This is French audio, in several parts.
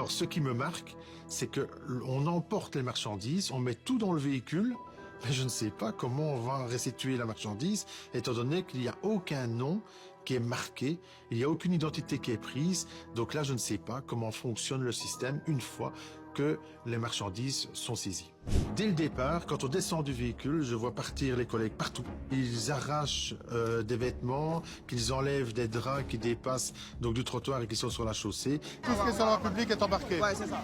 Alors, ce qui me marque, c'est qu'on emporte les marchandises, on met tout dans le véhicule, mais je ne sais pas comment on va restituer la marchandise, étant donné qu'il n'y a aucun nom qui est marqué, il n'y a aucune identité qui est prise. Donc là, je ne sais pas comment fonctionne le système une fois que les marchandises sont saisies. Dès le départ, quand on descend du véhicule, je vois partir les collègues partout. Ils arrachent des vêtements, qu'ils enlèvent des draps qui dépassent donc du trottoir et qui sont sur la chaussée. Tout ce qui est sur la voie publique est embarqué. Oui, c'est ça.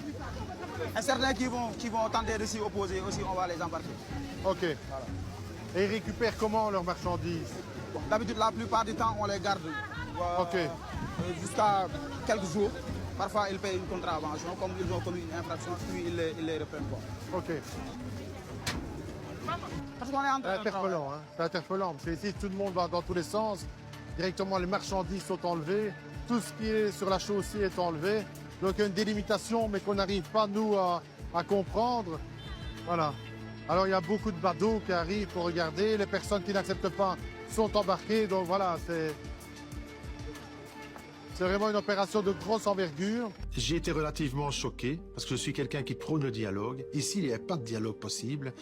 Et certains qui vont tenter de s'y opposer aussi, on va les embarquer. Ok. Voilà. Et ils récupèrent comment leurs marchandises? Bon, d'habitude, la plupart du temps, on les garde jusqu'à quelques jours. Parfois, ils payent une contravention, comme ils ont commis une infraction, puis ils les reprennent. Ok. Parce qu'on est en train C'est interpellant, hein. C'est interpellant, parce qu'ici, tout le monde va dans tous les sens. Directement, les marchandises sont enlevées. Tout ce qui est sur la chaussée est enlevé. Donc, il y a une délimitation, mais qu'on n'arrive pas, nous, à comprendre. Voilà. Alors, il y a beaucoup de badauds qui arrivent pour regarder. Les personnes qui n'acceptent pas sont embarquées. Donc, voilà, c'est vraiment une opération de grosse envergure. J'ai été relativement choqué parce que je suis quelqu'un qui prône le dialogue. Ici, il n'y a pas de dialogue possible.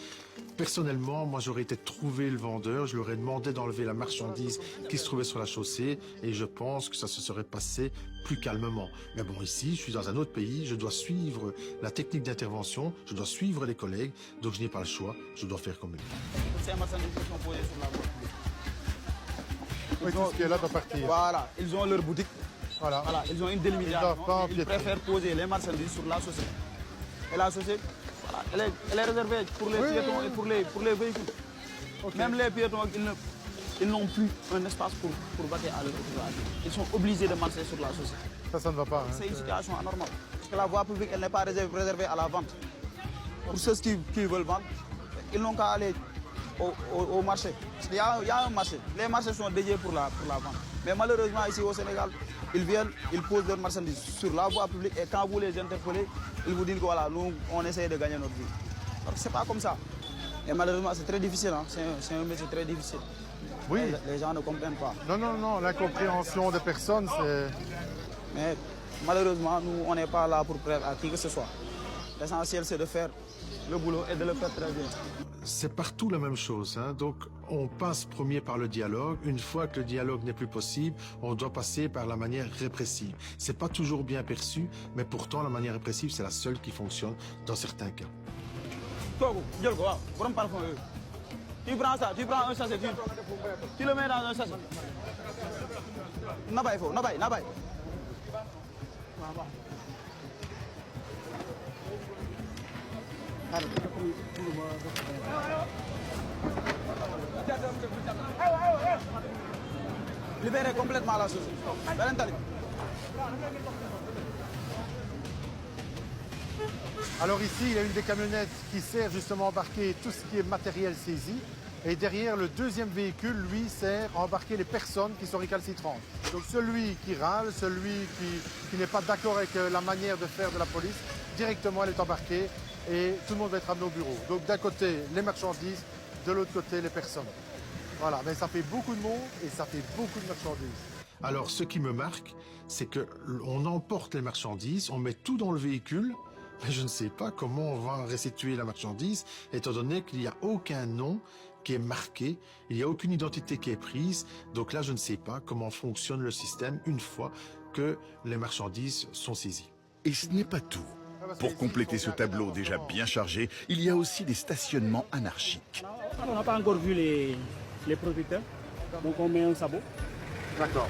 Personnellement, moi, j'aurais été trouver le vendeur. Je lui aurais demandé d'enlever la marchandise qui se trouvait sur la chaussée et je pense que ça se serait passé plus calmement. Mais bon, ici, je suis dans un autre pays. Je dois suivre la technique d'intervention. Je dois suivre les collègues. Donc, je n'ai pas le choix. Je dois faire comme eux. Ces marchandises qui sont posées sur la voie publique. Oui, tout ce qui est là doit partir. Voilà, ils ont leur boutique. Voilà, ils ont une délimitation. Ils préfèrent poser les marchandises sur la chaussée. Et la chaussée, voilà, elle est réservée pour les piétons et pour les véhicules. Okay. Même les piétons, ils n'ont plus un espace pour vaquer à leur utilisation. Ils sont obligés de marcher sur la chaussée. Ça ne va pas. Hein. C'est une situation anormale. Parce que la voie publique, elle n'est pas réservée à la vente. Pour ceux qui veulent vendre, ils n'ont qu'à aller au marché. Il y a un marché. Les marchés sont dédiés pour la vente. Mais malheureusement, ici au Sénégal, ils viennent, ils posent leurs marchandises sur la voie publique et quand vous les interpellez, ils vous disent que voilà, nous, on essaie de gagner notre vie. Donc c'est pas comme ça. Et malheureusement, c'est très difficile. Hein. C'est un métier très difficile. Oui. Les gens ne comprennent pas. Non, l'incompréhension des personnes, c'est... Mais malheureusement, nous, on n'est pas là pour plaire à qui que ce soit. L'essentiel, c'est de faire le boulot et de le faire très bien. C'est partout la même chose, hein. Donc on passe premier par le dialogue. Une fois que le dialogue n'est plus possible, on doit passer par la manière répressive. C'est pas toujours bien perçu, mais pourtant la manière répressive, c'est la seule qui fonctionne dans certains cas. Tu prends ça, tu prends un sachet, tu le mets dans un sachet. Nabay. Libérez complètement la chose. Alors ici, il y a une des camionnettes qui sert justement à embarquer tout ce qui est matériel saisi. Et derrière, le deuxième véhicule, lui, sert à embarquer les personnes qui sont récalcitrantes. Donc celui qui râle, celui qui n'est pas d'accord avec la manière de faire de la police, directement, elle est embarquée et tout le monde va être amené au bureau. Donc d'un côté, les marchandises, de l'autre côté, les personnes. Voilà, mais ça fait beaucoup de monde et ça fait beaucoup de marchandises. Alors, ce qui me marque, c'est qu'on emporte les marchandises, on met tout dans le véhicule, mais je ne sais pas comment on va restituer la marchandise, étant donné qu'il n'y a aucun nom qui est marqué, il n'y a aucune identité qui est prise. Donc là, je ne sais pas comment fonctionne le système une fois que les marchandises sont saisies. Et ce n'est pas tout. Pour compléter ce tableau déjà bien chargé, il y a aussi des stationnements anarchiques. On n'a pas encore vu les producteurs, donc on met un sabot. D'accord.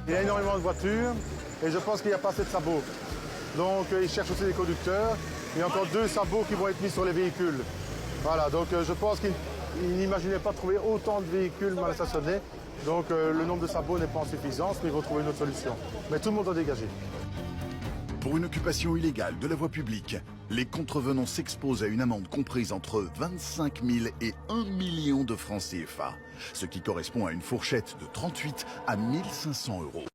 Il y a énormément de voitures et je pense qu'il n'y a pas assez de sabots. Donc ils cherchent aussi des conducteurs. Il y a encore 2 sabots qui vont être mis sur les véhicules. Voilà, donc je pense qu'ils n'imaginaient pas trouver autant de véhicules mal stationnés. Donc le nombre de sabots n'est pas en suffisance, mais ils vont trouver une autre solution. Mais tout le monde doit dégager. Pour une occupation illégale de la voie publique, les contrevenants s'exposent à une amende comprise entre 25 000 et 1 million de francs CFA, ce qui correspond à une fourchette de 38 à 1 500 €.